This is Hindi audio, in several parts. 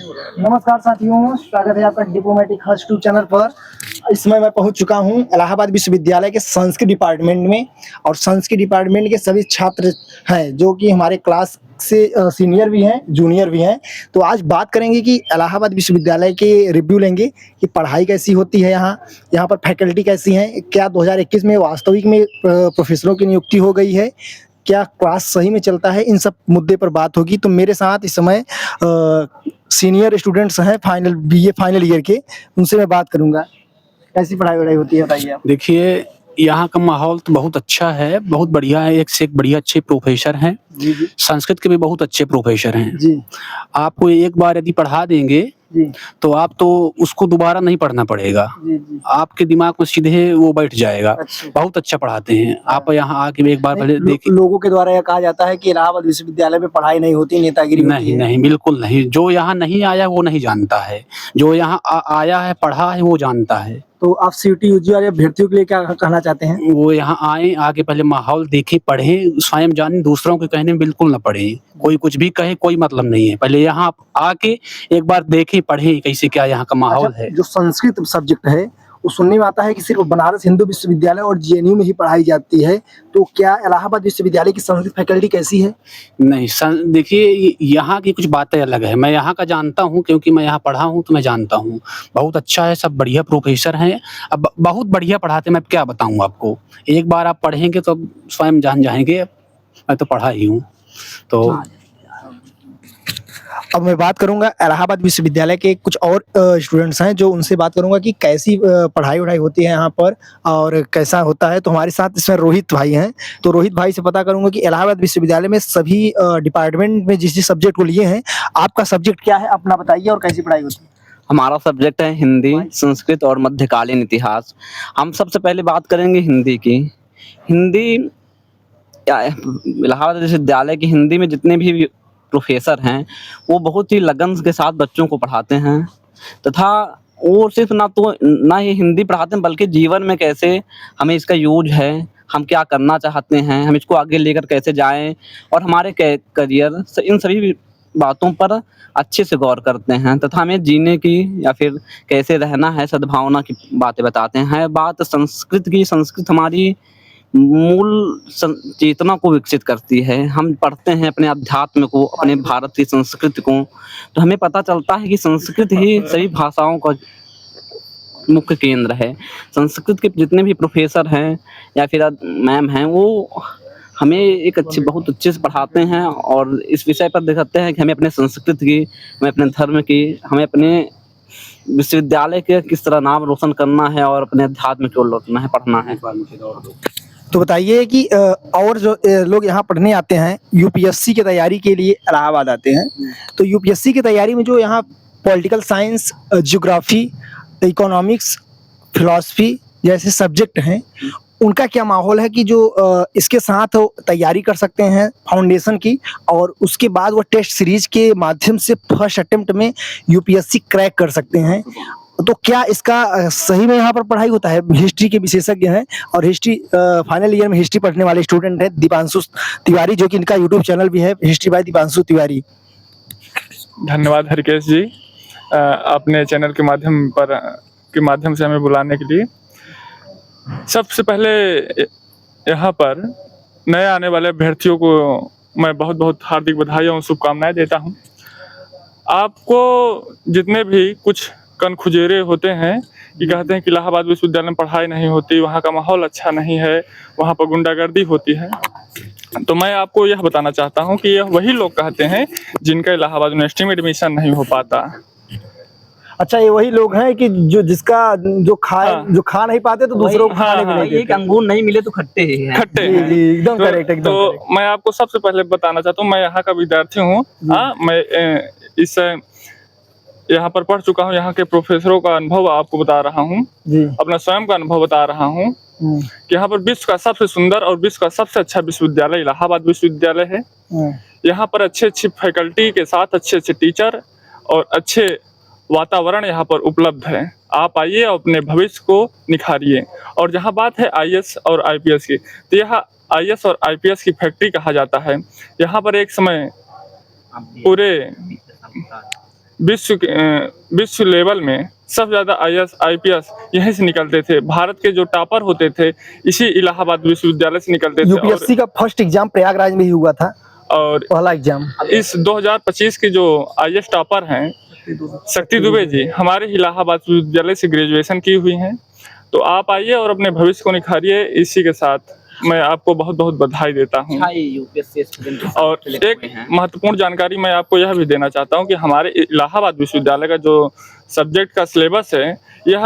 नमस्कार साथियों, स्वागत है आपका डिप्लोमेटिक हर्ष यूट्यूब चैनल पर। इस समय मैं पहुंच चुका हूं इलाहाबाद विश्वविद्यालय के संस्कृत डिपार्टमेंट में और संस्कृत डिपार्टमेंट के सभी छात्र हैं जो कि हमारे क्लास से सीनियर भी हैं, जूनियर भी हैं। तो आज बात करेंगे कि इलाहाबाद विश्वविद्यालय के रिव्यू लेंगे कि पढ़ाई कैसी होती है यहाँ पर फैकल्टी कैसी हैं, क्या 2021 में वास्तविक में प्रोफेसरों की नियुक्ति हो गई है, क्या क्लास सही में चलता है, इन सब मुद्दे पर बात होगी। तो मेरे साथ इस समय सीनियर स्टूडेंट्स हैं फाइनल बीए फाइनल ईयर के, उनसे मैं बात करूंगा। कैसी पढ़ाई वढ़ाई होती है बताइए आप। देखिए, यहाँ का माहौल तो बहुत अच्छा है, बहुत बढ़िया है। एक से एक बढ़िया अच्छे प्रोफेसर हैं। जी जी संस्कृत के भी बहुत अच्छे प्रोफेसर हैं। जी आपको एक बार यदि पढ़ा देंगे जी तो आप तो उसको दोबारा नहीं पढ़ना पड़ेगा, जी जी। आपके दिमाग में सीधे वो बैठ जाएगा। अच्छा। बहुत अच्छा पढ़ाते हैं। आप यहाँ आके एक बार पहले देखिए। लोगों के द्वारा यह कहा जाता है कि इलाहाबाद विश्वविद्यालय में पढ़ाई नहीं होती, नेतागिरी होती नहीं है। नहीं, बिल्कुल नहीं। जो यहाँ नहीं आया वो नहीं जानता है, जो यहाँ आया है, पढ़ा है, वो जानता है। तो आप सीटी यूजी वाले अभ्यर्थियों के लिए क्या कहना चाहते हैं? वो यहाँ आए, आके पहले माहौल देखें, पढ़ें, स्वयं जानें, दूसरों के कहने में बिल्कुल ना पढ़ें। कोई कुछ भी कहे, कोई मतलब नहीं है। पहले यहाँ आप आके एक बार देखें, पढ़ें कैसे क्या यहाँ का माहौल है। जो संस्कृत सब्जेक्ट है वो सुनने में आता है कि सिर्फ बनारस हिंदू विश्वविद्यालय और जेएनयू में ही पढ़ाई जाती है, तो क्या इलाहाबाद विश्वविद्यालय की संस्कृत फैकल्टी कैसी है? नहीं, देखिए, यहाँ की कुछ बातें अलग है। मैं यहाँ का जानता हूँ क्योंकि मैं यहाँ पढ़ा हूँ, तो मैं जानता हूँ। बहुत अच्छा है, सब बढ़िया प्रोफेसर हैं। अब बहुत बढ़िया पढ़ाते हैं, मैं क्या बताऊँ आपको। एक बार आप पढ़ेंगे तो अब स्वयं जान जाएँगे। मैं तो पढ़ा ही हूँ। तो अब मैं बात करूंगा इलाहाबाद विश्वविद्यालय के कुछ और स्टूडेंट्स हैं, जो उनसे बात करूंगा कि कैसी पढ़ाई वढ़ाई होती है यहाँ पर और कैसा होता है। तो हमारे साथ इसमें रोहित भाई हैं, तो रोहित भाई से पता करूंगा कि इलाहाबाद विश्वविद्यालय में सभी डिपार्टमेंट में जिस जिस सब्जेक्ट को लिए हैं, आपका सब्जेक्ट क्या है, अपना बताइए और कैसी पढ़ाई होती है। हमारा सब्जेक्ट है हिंदी, संस्कृत और मध्यकालीन इतिहास। हम सबसे पहले बात करेंगे हिंदी की। हिंदी इलाहाबाद विश्वविद्यालय की हिंदी में जितने भी प्रोफेसर हैं, वो बहुत ही लगन के साथ बच्चों को पढ़ाते हैं तथा वो सिर्फ ना ये हिंदी पढ़ाते हैं, बल्कि जीवन में कैसे हमें इसका यूज है, हम क्या करना चाहते हैं, हम इसको आगे लेकर कैसे जाएँ और हमारे करियर इन सभी बातों पर अच्छे से गौर करते हैं तथा हमें जीने की या फिर कैसे रहना है, सद्भावना की बातें बताते हैं। बात संस्कृत की, संस्कृत हमारी मूल चेतना को विकसित करती है। हम पढ़ते हैं अपने अध्यात्म को, अपने भारत की संस्कृति को, तो हमें पता चलता है कि संस्कृत ही सभी भाषाओं का मुख्य केंद्र है। संस्कृत के जितने भी प्रोफेसर हैं या फिर मैम हैं, वो हमें एक बहुत अच्छे से पढ़ाते हैं और इस विषय पर दिखाते हैं कि हमें अपने संस्कृति की, हमें अपने धर्म की, हमें अपने विश्वविद्यालय के किस तरह नाम रोशन करना है और अपने अध्यात्म की ओर लौटना है, पढ़ना है। तो बताइए कि और जो लोग यहाँ पढ़ने आते हैं, यूपीएससी की तैयारी के लिए इलाहाबाद आते हैं, तो यूपीएससी की तैयारी में जो यहाँ political science, geography, economics, philosophy जैसे सब्जेक्ट हैं, उनका क्या माहौल है कि जो इसके साथ तैयारी कर सकते हैं फाउंडेशन की और उसके बाद वो टेस्ट सीरीज के माध्यम से फर्स्ट अटेम्प्ट में यूपीएससी क्रैक कर सकते हैं? तो क्या इसका सही में यहाँ पर पढ़ाई होता है? हिस्ट्री के विशेषज्ञ हैं और हिस्ट्री फाइनल ईयर में हिस्ट्री पढ़ने वाले स्टूडेंट हैं दीपांशु तिवारी, जो कि इनका यूट्यूब चैनल भी है, हिस्ट्री बाय दीपांशु तिवारी। धन्यवाद हरकेश जी, अपने चैनल के माध्यम से हमें बुलाने के लिए। सबसे पहले यहाँ पर नए आने वाले अभ्यर्थियों को मैं बहुत बहुत हार्दिक बधाई और शुभकामनाएं देता हूँ। आपको जितने भी कुछ कनखुजेरे होते हैं कि कहते हैं कि इलाहाबाद विश्वविद्यालय में पढ़ाई नहीं होती, वहाँ का माहौल अच्छा नहीं है, वहाँ पर गुंडागर्दी होती है, तो मैं आपको यह बताना चाहता हूँ कि यह वही लोग कहते हैं जिनका इलाहाबाद यूनिवर्सिटी में एडमिशन नहीं हो पाता। अच्छा, ये वही लोग हैं कि जो खा नहीं पाते तो दूसरों को खाने में नहीं एक अंगूर नहीं मिले तो खट्टे हैं। खट्टे जी हैं। जी, एकदम करेक्ट, एकदम तो करेक्ट। मैं आपको सबसे पहले बताना चाहता हूँ, मैं यहाँ का विद्यार्थी हूँ। मैं इस यहाँ पर पढ़ चुका हूँ, यहाँ के प्रोफेसरों का अनुभव आपको बता रहा हूँ, अपना स्वयं का अनुभव बता रहा हूँ कि यहाँ पर विश्व का सबसे सुंदर और विश्व का सबसे अच्छा विश्वविद्यालय इलाहाबाद विश्वविद्यालय है। यहाँ पर अच्छे अच्छी फैकल्टी के साथ अच्छे अच्छे टीचर और अच्छे वातावरण यहाँ पर उपलब्ध है। आप आइए और अपने भविष्य को निखारिए। और जहाँ बात है आईएएस और आईपीएस की, तो यहाँ आईएएस और आईपीएस की फैक्ट्री कहा जाता है। यहाँ पर एक समय पूरे विश्व लेवल में सबसे ज़्यादा IAS IPS यहीं से निकलते थे। भारत के जो टॉपर होते थे इसी इलाहाबाद विश्वविद्यालय से निकलते थे। यूपीएससी का फर्स्ट एग्जाम प्रयागराज में ही हुआ था, और पहला एग्जाम। इस 2025 के जो IAS टॉपर हैं शक्ति दुबे जी, हमारे इलाहाबाद विश्वविद्यालय से ग्रेजुएशन की हुई हैं। तो आप आइए और अपने भविष्य को निखारिए। इसी के साथ मैं आपको बहुत बहुत बधाई देता हूँ। और एक महत्वपूर्ण जानकारी मैं आपको यह भी देना चाहता हूँ कि हमारे इलाहाबाद विश्वविद्यालय का जो सब्जेक्ट का सिलेबस है, यह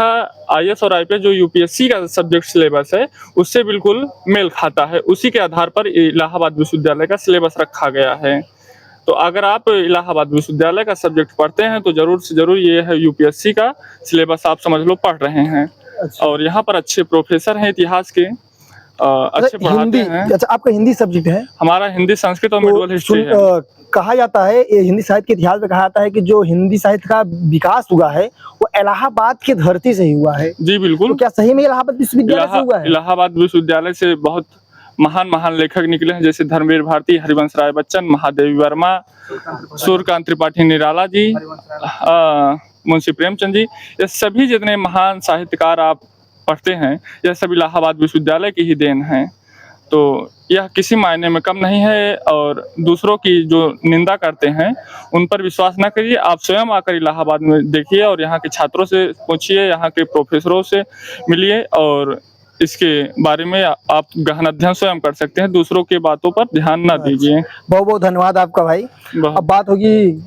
IAS और IPS जो UPSC का सब्जेक्ट सिलेबस है उससे बिल्कुल मेल खाता है। उसी के आधार पर इलाहाबाद विश्वविद्यालय का सिलेबस रखा गया है। तो अगर आप इलाहाबाद विश्वविद्यालय का सब्जेक्ट पढ़ते हैं तो जरूर से जरूर ये है UPSC का सिलेबस आप समझ लो पढ़ रहे हैं। और यहाँ पर अच्छे प्रोफेसर हैं इतिहास के, अच्छे पढ़ाते हिंदी, हैं। अच्छा आपका हिंदी सब्जेक्ट है? हमारा हिंदी, संस्कृत और तो मिडल हिस्ट्री है। कहा जाता है, ये हिंदी साहित्य के इतिहास में कहा जाता है कि जो हिंदी साहित्य का विकास हुआ है वो इलाहाबाद की धरती से ही हुआ है। जी बिल्कुल। तो क्या सही में इलाहाबाद विश्वविद्यालय से हुआ है? इलाहाबाद विश्वविद्यालय से बहुत महान महान लेखक निकले हैं, जैसे धर्मवीर भारती, हरिवंश राय बच्चन, महादेवी वर्मा, सूर्यकांत त्रिपाठी निराला जी, मुंशी प्रेमचंद जी, ये सभी जितने महान साहित्यकार आप पढ़ते हैं यह सब इलाहाबाद विश्वविद्यालय की ही देन है। तो यह किसी मायने में कम नहीं है। और दूसरों की जो निंदा करते हैं उन पर विश्वास न करिए। आप स्वयं आकर इलाहाबाद में देखिए और यहाँ के छात्रों से पूछिए, यहाँ के प्रोफेसरों से मिलिए और इसके बारे में आप गहन अध्ययन स्वयं कर सकते हैं। दूसरों की बातों पर ध्यान न दीजिए। बहुत बहुत धन्यवाद आपका भाई। अब बात होगी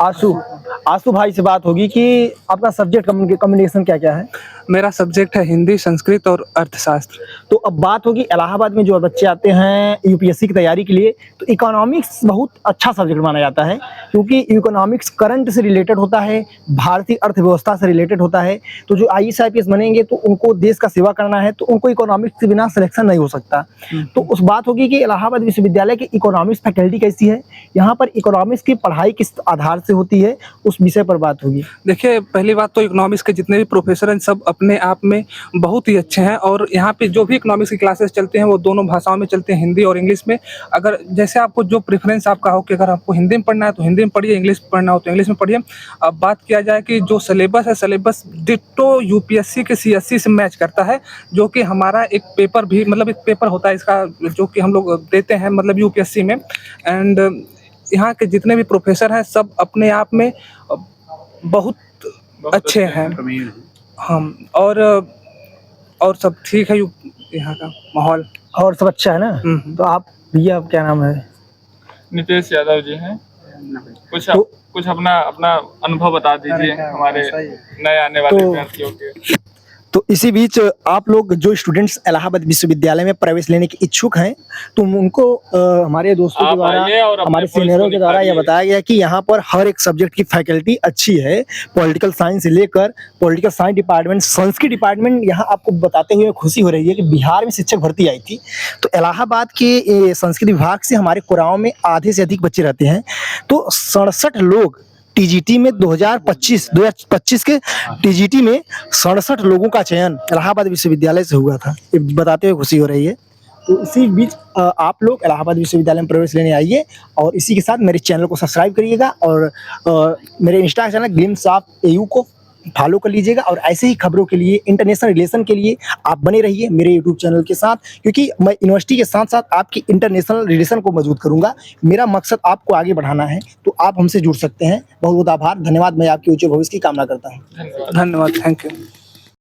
आशु भाई से बात होगी कि आपका सब्जेक्ट कम्युनिकेशन क्या क्या है? मेरा सब्जेक्ट है हिंदी, संस्कृत और अर्थशास्त्र। तो अब बात होगी इलाहाबाद में जो बच्चे आते हैं यूपीएससी की तैयारी के लिए, तो इकोनॉमिक्स बहुत अच्छा सब्जेक्ट माना जाता है क्योंकि इकोनॉमिक्स करंट से रिलेटेड होता है, भारतीय अर्थव्यवस्था से रिलेटेड होता है। तो जो IAS IPS बनेंगे तो उनको देश का सेवा करना है, तो उनको इकोनॉमिक्स के बिना सिलेक्शन नहीं हो सकता। तो उस बात होगी कि इलाहाबाद विश्वविद्यालय की इकोनॉमिक्स फैकल्टी कैसी है, यहाँ पर इकोनॉमिक्स की पढ़ाई किस आधार से होती है, उस विषय पर बात होगी। देखिए, पहली बात तो इकोनॉमिक्स के जितने भी प्रोफेसर हैं सब अपने आप में बहुत ही अच्छे हैं और यहाँ पे जो भी इकोनॉमिक्स की क्लासेस चलते हैं वो दोनों भाषाओं में चलते हैं, हिंदी और इंग्लिश में। अगर जैसे आपको जो प्रेफरेंस आपका हो कि अगर आपको हिंदी में पढ़ना है तो हिंदी में पढ़िए, इंग्लिश में पढ़ना हो तो इंग्लिश में पढ़िए। अब बात किया जाए कि जो सिलेबस है, सिलेबस डिट्टो UPSC के CSE से मैच करता है, जो कि हमारा एक पेपर भी मतलब एक पेपर होता है इसका जो कि हम लोग देते हैं मतलब UPSC में। एंड यहाँ के जितने भी प्रोफेसर हैं सब अपने आप में बहुत अच्छे हैं। हम और सब ठीक है, यहाँ का माहौल और सब अच्छा है ना? तो आप भैया क्या नाम है? नितेश यादव जी हैं। कुछ अपना अनुभव बता दीजिए हमारे नए आने वाले विद्यार्थियों के। तो इसी बीच आप लोग जो स्टूडेंट्स इलाहाबाद विश्वविद्यालय में प्रवेश लेने के इच्छुक हैं तो उनको हमारे दोस्तों के द्वारा, हमारे सीनियरों के द्वारा यह बताया गया कि यहाँ पर हर एक सब्जेक्ट की फैकल्टी अच्छी है। पॉलिटिकल साइंस से लेकर political science department, Sanskrit department, यहाँ आपको बताते हुए खुशी हो रही है कि बिहार में शिक्षक भर्ती आई थी तो इलाहाबाद के संस्कृत विभाग से हमारे कुराओं में आधे से अधिक बच्चे रहते हैं। तो 67 लोग TGT में 2025 के TGT में 67 लोगों का चयन इलाहाबाद विश्वविद्यालय से हुआ था। ये बताते हुए खुशी हो रही है। तो इसी बीच आप लोग इलाहाबाद विश्वविद्यालय में प्रवेश लेने आइए और इसी के साथ मेरे चैनल को सब्सक्राइब करिएगा और मेरे Insta channel glimpse of AU को फॉलो कर लीजिएगा। और ऐसे ही खबरों के लिए, इंटरनेशनल रिलेशन के लिए आप बने रहिए मेरे यूट्यूब चैनल के साथ, क्योंकि मैं यूनिवर्सिटी के साथ साथ आपकी इंटरनेशनल रिलेशन को मजबूत करूंगा। मेरा मकसद आपको आगे बढ़ाना है, तो आप हमसे जुड़ सकते हैं। बहुत बहुत आभार, धन्यवाद। मैं आपके उज्जवल भविष्य की कामना करता हूँ। धन्यवाद, थैंक यू।